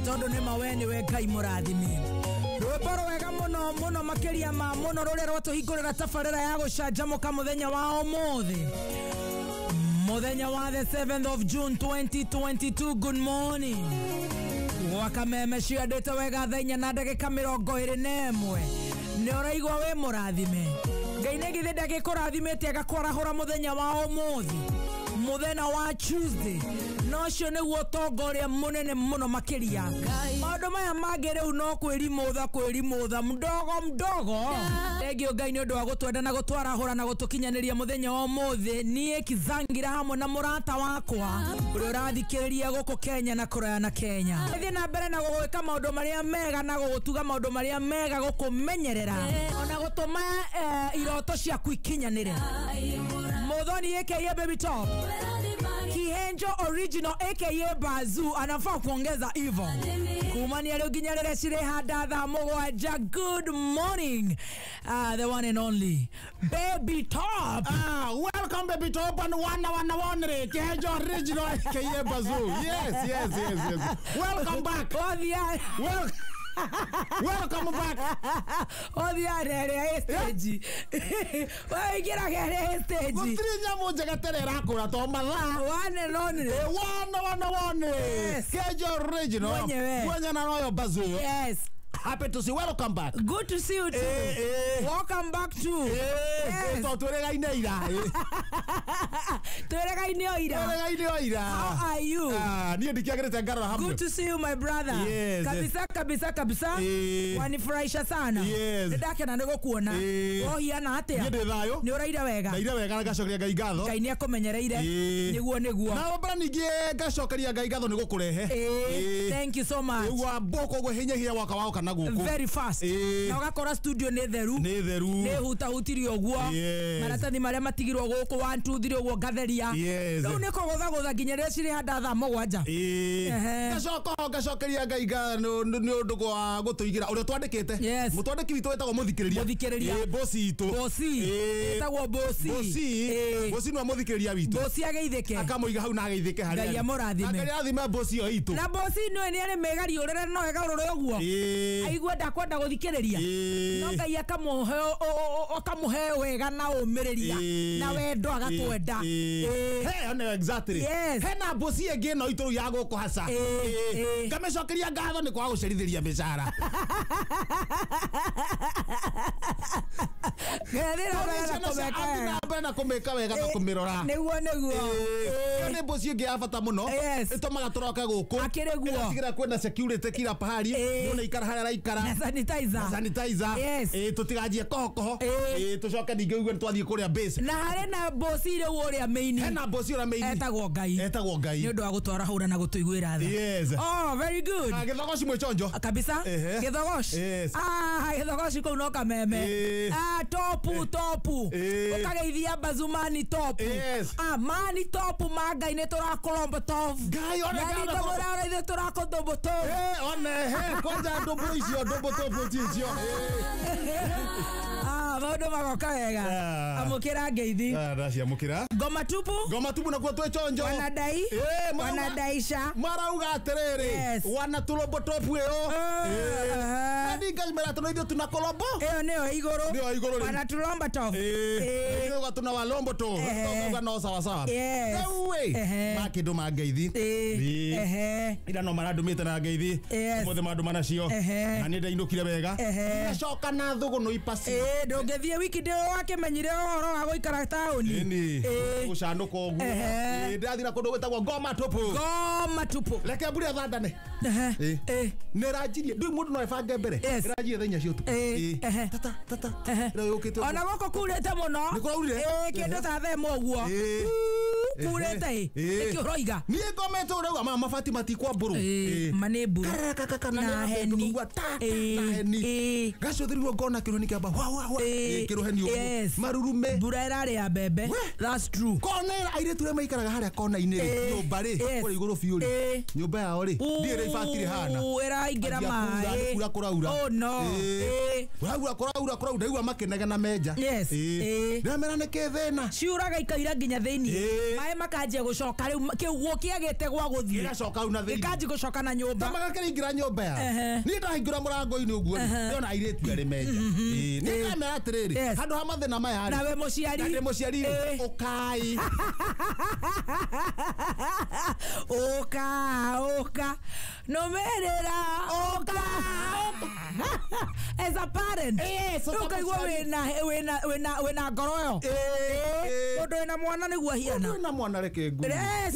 tondu ni maweni we Ngai murathimi rweporo wega muno muno makiria ma muno rure rwatuhingurira tabarira ya gucanjamuka muthenya wa umuthi muthenya wa the 7th of June 2022. Good morning wakameme ciandite wega thenya na ndagika 21 ni uraigwa we murathime Ngai nĩ githĩ ndagĩkũrathimĩte agakwarahũra muthenya wa umuthi muthenya wa Tuesday no cio nĩguo tonga ũrĩa mũnene mũno makĩria maũndũ maya mangĩ rĩu no kwĩrimũtha mdogo thengiũ Ngai nĩ ũndũ wa gũtwenda na gũtwarahũra na gũtũkinyanĩria muthenya wa umuthi niĩ Kizangira hamwe na mũrata wakwa ũrĩa ũrathikĩrĩria gũkũ Kenya na kũraya na Kenya thiĩ na mbere na gũgwĩka maũndũ marĩa mega na gũgũtuga maũndũ marĩa mega gũkũmenyerera ona gũtũma iroto ciaku ikinyanĩre Muthoni aka Baby Top Kihenjo Original aka Bazoo anafaa kuongeza hivyo kumania leo ginya rere shire hada tha mugwanja. Good morning the one and only Baby Top. Welcome Baby Top and one Kihenjo Original aka Bazoo. Yes. Welcome back. Welcome back. Odiare stage. Why get a stage? Kutrinya moja gaterera kura to mala. One and only. One. Yes. Kihenjo Original. Mwenye na royo Bazoo. Yes. Happy to see you. Welcome back. Good to see you too. Welcome back too. Yes. How are you? Good to see you my brother. Yes. Kabisa. Wanifurahisha sana. Yes. Ndake na nego kuona. Hiana atia. Ni uraida wega. Ndaira wega gacokeria Ngai ngatho. Ngai ni akumenyereire. Niguo. Na bara ningie gacokeria Ngai ngatho ni gukurehe. Thank you so much. Wa boko gwe hinya waka wao kana guku. Very fast. Na ugakora studio ni theru. Ni hutahutirio guo. Maratathi maria matigirwo guku 1 2 3 guo gatheria. Riu ni kugutha nginya rĩrĩa cirĩ handa thaa mũgwanja. Gacokeria Ngai ngatho ni undu gwa gutuigira uria twandikite. Mutwandiki witu wetagwo muthikiriria. Bosi itu. Etagwo bosi. Bosi no muthikiriria witu. Bosi ageithike. Akamuiga hau na ageithike harĩa. Ngai amũrathime. Ngai athime bosi yo itu. Na bosi no ni ari megari urere no egarũrũ ũguo. Aigua ndakwenda guthikiriria. No Ngai akamuhe wega na umiriria na wendo agakwenda. Exactly. Hena bosi enge no itu ya guku hasa. Ngamecokeria ngatho ni kwa gucerithĩria mĩcara. Na kumeka wega na kumirora. Nĩguo. Ni bosi enge abata muno. Ĩtũmaga tũroke guku. Akĩrĩguo. Tigira kwenda security kila pahali. Muna ikara harĩa raikara. Na sanitizer. Tutiganjie koho. Tucoke ninge igwe twathie kuria base. Na harĩ na bosi rĩu ũrĩa main. Hena bosi ũrĩa main. Etagwo Ngai. Nĩ ũndũ wa gũtwarahũra na gũtũiguĩra tha. Yes. Oh, very good. Githogoci mwĩchonjo. Kabisa. Githogoci. Githogoci kũu no kameme. Topu. Ũkageithia Bazumani Top. Mani Top ma Ngai nĩ tũrakũrombo Top. Ngai ona Ngai tũmũrageithia tũrakũndũmbũ Top. Kwanza ndũmbũ icio ndũmbũ Top icio. Maũndũ magoka wega. Amũkĩra ngeithi. Ndaciamũkĩra. Ngoma tupu nakuo twĩchonjo. Wanadaisha. Marauga atĩrĩrĩ. Wana tulombo Top ĩyo. Ndinga meratano ithuĩ tuna kolombo. Ĩyo nĩyo igũrũ. Wana tulombo Top. Ĩyo tuna walombo Top. Toga no sawa. Ma kĩndũ ma ngeithi. Ira no marandũmĩte na ngeithi. Mũthĩ maũndũ manacio. Na nĩ ndainũkire wega. Ngacoka na thũgũnũ ipasi. Ndũngĩthiĩ wiki ndĩ wakimenyire ũhoro wa gũikara taũni. Gũcanũka ũguo. Ndathie na kũndũ gwĩtagwo Ngoma tupu. Reke mbura thandane. Nĩ ranjirie. Ndũĩ mũndũ no ebange mbere. Ranjirie thainya cio tu. Tata. Ona gũkũ kurĩte mũno. Nĩ kũraurire. Kĩndũ ta themo ũguo. Kurĩte. Nĩkĩ ũroiga. Niĩ ngomete ũrauga mabati matikwambũrũ. Manĩ mbura. Na heni. Gacothĩrirwo ngona kĩrũni kĩamba. Kĩrũheni ũguo. Marurume. Mbura ĩrarĩ ya mbembe. That's true. Kona airĩtu arĩa maikaraga harĩa kona-inĩ rĩ. Nyũmba rĩ. Kũrĩa igũrũ biũ rĩ. Nyũmba yao rĩ. Ndiĩ rĩ ibatire hana. Ĩraingĩra maĩ. Kura kũraura. Oh no. Uraura ndaigua makenega na menja. Yes. Ndamera neke thena. Ciuraga ikaira nginya thiini. Mae makanjia gucoka riu kiugo kiagete gwa guthie. Igacoka au na thiini. Ikanji gucoka na nyumba. Magakĩringira nyumba ya. Ni ndahingũra mũrango-inĩ ũguo. Ndona airĩtu arĩ menja. Ni kamera atirĩrĩ. Handũ ha mathĩna maya rĩ. Nawe mũciari. Ndĩ mũciari ũkai. Oka. Nomerera. Oka. As a parent. Ukaigua wĩna ngoro yo. Mũndũ wĩna mwana nĩguo hiana. Wĩna mwana reke ngu. Yes.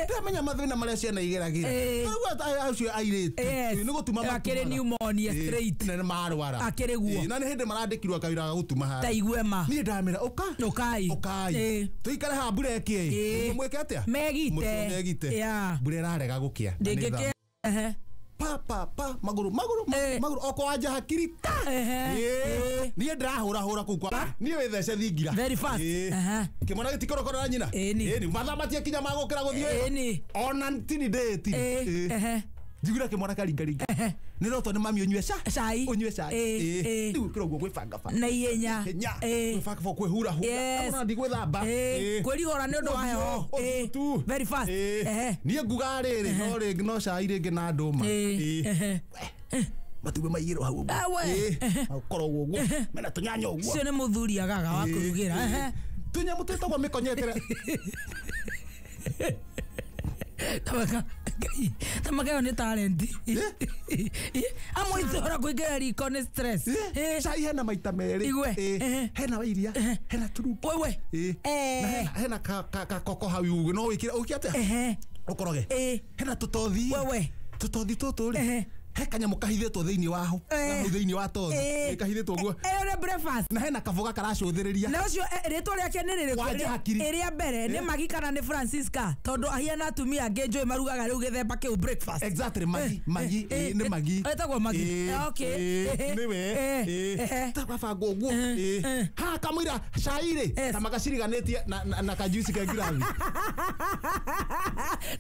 Ndamenya mathĩna marĩa ciana igeragira. Rĩu acio airĩtu. Nĩ gũtuma akĩrĩ pneumonia straight. Na marwara. Akĩrĩ guo. Na nĩ hĩndĩ marandĩkirwo kawĩra ga gũtuma haha. Ta igue ma. Niĩ ndamera ũkai. Tũikare haha mbura ĩkĩe. Mwĩke atĩa? Megite. Mbura ĩrarega gũkĩa. Ndĩngĩkĩa. Pa maguru oko wanja hakiri niĩ ndĩrahũra kuu kwa niĩ wĩthece thingira very fast kĩmwana gĩtikorokora nyina ĩni mathaa matie ma gũkĩra gũthiĩ ona tini ndĩti njiguire kĩmwana karingaringa nĩ rotwo nĩ mami ũnyue cai rĩu kĩro guo gwĩbanga na ihenya gwĩbanga kwĩhura ona ndi gwĩthamba kwĩrigora nĩ ũndũ wa heho very fast niĩ nguga rĩrĩ no cai rĩngĩ na ndũma matumbĩ maigĩrwo hau ũguo korwo ũguo mena tũnyanya ũguo ũcio nĩ mũthuri agaga wa kũrugĩra tũnyamũ twĩtagwo mĩkonyetere Tamakayo ni talent. Amo ithora kuigera riko ni stress. Cai hena maita merĩ. Hena wairia, hena turupu. Wewe. Hena koko hau ugu no wikira ukiate. Ukoroge. Hena tutothi. Wewe. Tutothi tũtũ rĩ. He kanyamũ kahithĩtwo thĩinĩ waho thĩinĩ wa tothi kahithĩtwo guo ere breakfast na hena kaboga karacũthĩrĩria na ũcio rĩtwa rĩake nĩ rĩrĩkũ ĩrĩa mbere nĩ Magi kana nĩ Francisca tondũ ahiana atumia angĩ njũĩ marugaga rĩu gĩthemba kĩu breakfast exactly Magi nĩ Magi etagwo Magi okay nĩwe tababanga ũguo ha kamũira cai rĩ ta magaciriganĩtie na kajuici ka ngirathi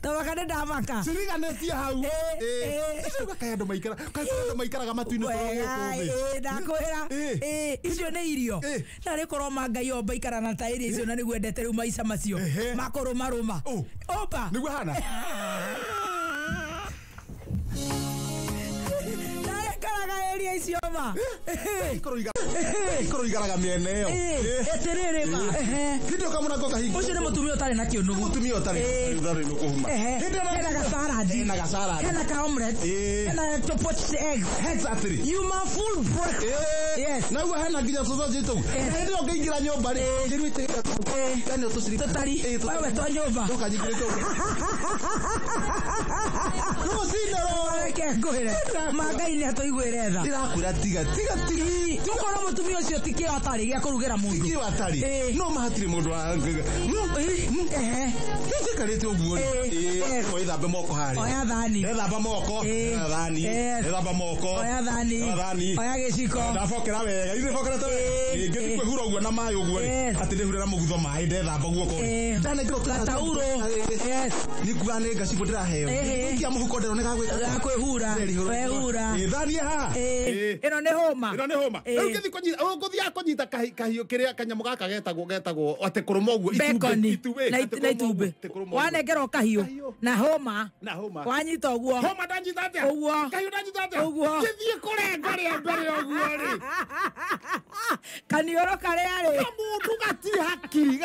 tabaka ndamaka ciriganĩtie hau andũ maikaraga matu-inĩ ndakwĩra icio nĩ irio na rĩkorwo Ngai omba ikara na taĩri icio na nĩguo endete rĩu maica macio makũrũmarũma omba nĩguo hana area icio ma ikoro igaraga mĩena ĩyo eterere ma kitu kama unako kahinga ucio nĩ mũtumia ũtarĩ na kĩũnũgu mũtumia ũtarĩ no kuhuma hena gasaradi hena ka omelette hena to poached egg exactly you ma full breakfast yes na uwe hena nginya sausage tu ndio ngĩingira nyũmba rĩ ngiruite kana tũcirika tari wewe to nyũmba ndũkanyingire tu no sinero reke ngwĩre Ngai nĩ atũiguĩre tha ndĩrakwĩra tiga tukorwo mũtumia ũcio ti kĩo atarĩ gĩa kũrugĩra mũndũ kĩo atarĩ no mahatirĩ mũndũ wa karĩte ũguo oithambe moko harĩ oya thani ethamba moko ethamba moko oya thani oya gĩciko ndabokera wega ithe bokera ta ngĩthi kwĩhura ũguo na maĩ ũguo rĩ atĩ ndĩhure na mũgutho maĩ ndethamba guoko ndanekĩrwo tauro nikuga nĩ ngacibũ ndĩraheo kia mũhuko ndĩroneka kwĩhura wehura thani ha ĩno nĩ hũma rĩu ngĩthi gũthiaga kũnyita kahiũ kĩrĩa kanyamũ gaka getagwo atĩ kũrũma ũguo na itumbĩ wanengerwo kahiũ na hũma wanyita ũguo hũma ndanyita atĩa ũguo kahiũ ndanyita atĩa ũguo gĩthiĩ kũrenga rĩa mbere ũguo rĩ kaniũrũ karĩa rĩ mũndũ gatirĩ hakiri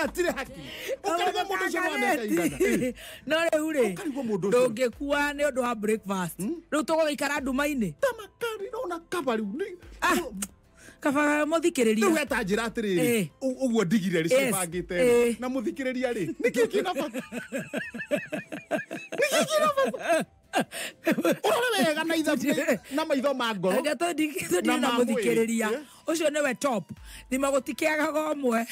ũkarigwo mũndũ ũcio mwaneka igana no rĩu rĩ ndũngĩkua nĩ ũndũ wa breakfast rĩu tũgũgĩikara nduma-inĩ tamakari nona kaba rĩu kaba mũthikĩrĩria rĩu heta njĩra atĩrĩrĩ ũguo ndigire rĩ cibangĩte na mũthikĩrĩria rĩ nĩkĩo kĩna bata ũrore wega na ithabu na maitho ma ngoro tũthiĩ na mũthikĩrĩria ũcio nĩwe top thima gũtikĩagaga ũmwe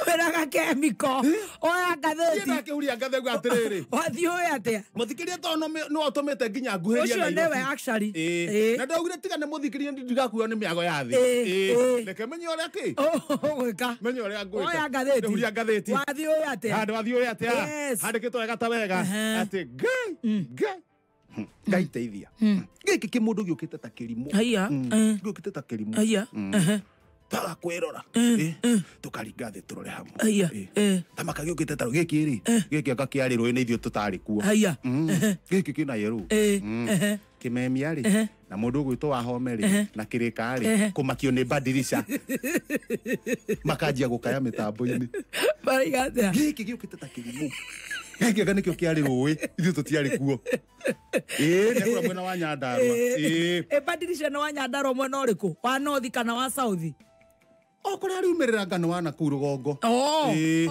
wĩraga kemiko oya ngathĩti kĩhuria ngathĩgu atĩrĩrĩ wathiĩ ũĩ atĩa mũthikĩria tondũ nĩ watũmĩte nginya nguhĩria ũcio nĩwe actually na ndaugire tiga nĩ mũthikĩria ndigakuo nĩ mĩago ya thĩ reke menye ũrĩa kĩ ũgwĩka menye ũrĩa ngwĩka oya ngathĩti kĩhuria ngathĩti wathiĩ ũĩ atĩa handũ wathiĩ ũĩ atĩa handĩkĩtwo wega ta wega atĩ Ngai Ngai teithia giki kimundu giukite ta kirimu haya giukite ta kirimu haya twaga kwirora tukaringa thi turore hamwe haya tamaka giukite ta giki ri giki akakiari roi na ithio tutari kuo haya giki kina yeru kimemia ri na mundu gwitwo wa home ri na kirika ri kumakio ni badirisha makajia gukaya mitambo-ini bari gatia giki giukite ta kirimu giki aka nikio kiari roi ithio tutiari kuo nekura mwena wa Nyandarua badirisha no wa Nyandarua mwena uriku wa north kana wa south okore ari umerera ngano wana ku rugongo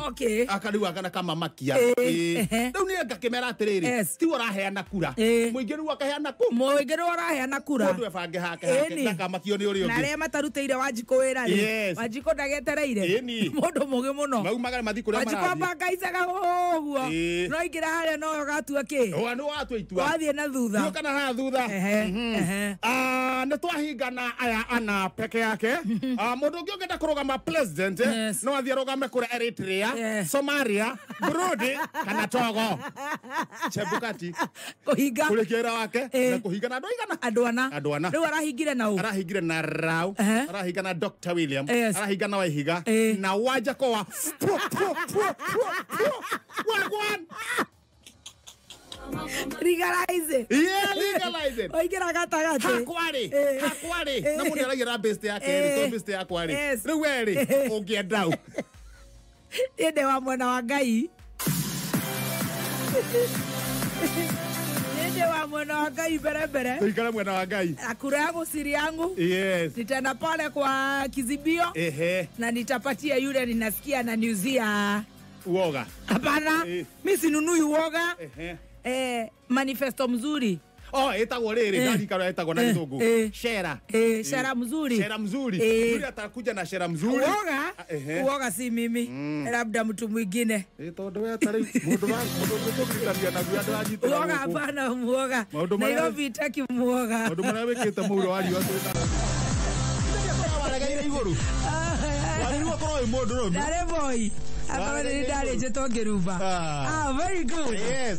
okay akariwa kana kama makia riu ni ngakimera atiriri ti waraheana kura muingi riu akaheana ku muingi riu waraheana kura mundu ebange hake ndakamakio ni uri ungi na ria mataruteire Wanjiku wira ri Wanjiku ndagetereire mundu mugi muno maumagara mathi kuria marathi Wanjiku mbangaicaga uguo no ingira haria no gatua ki wa no watua itua wathie na thutha no kana ha thutha ne twahingana aya ana peke yake mundu ungi ongenda kurugama president no athie rugame kura Eritrea Somalia Burundi kana Togo Chebukati kuhinga kurekera wake na kuhinga na andu ana riu arahingire na arahingire na Rau arahinga na Dr. William arahinga na Waihiga na Wanjiku wa wagwan legalize legalize oigira gatagati hakwari na mundu aragira best yake to best yakwari riu weri ungienda u ende wa mwena wa Ngai ende wa mwena wa Ngai mbere tuikara mwena wa Ngai akura yangu siri yangu nitaenda pale kwa Kizibio na nitapatia yule ninasikia na newsia uoga hapana mimi sinunui uoga manifesto mzuri etagwo riri ndarikaro etagwo na githungu shera mzuri mzuri atakuja na shera mzuri uoga si mimi labda mtu mwingine tondu we atari mundu tukirikania na gwa ndanyita uoga hapana muoga Nairobi itaki muoga mundu mara wikite muuro wa riwa warageire iguru wariwa koroi mundu romi dare boy abare dare je tongeruba very good yes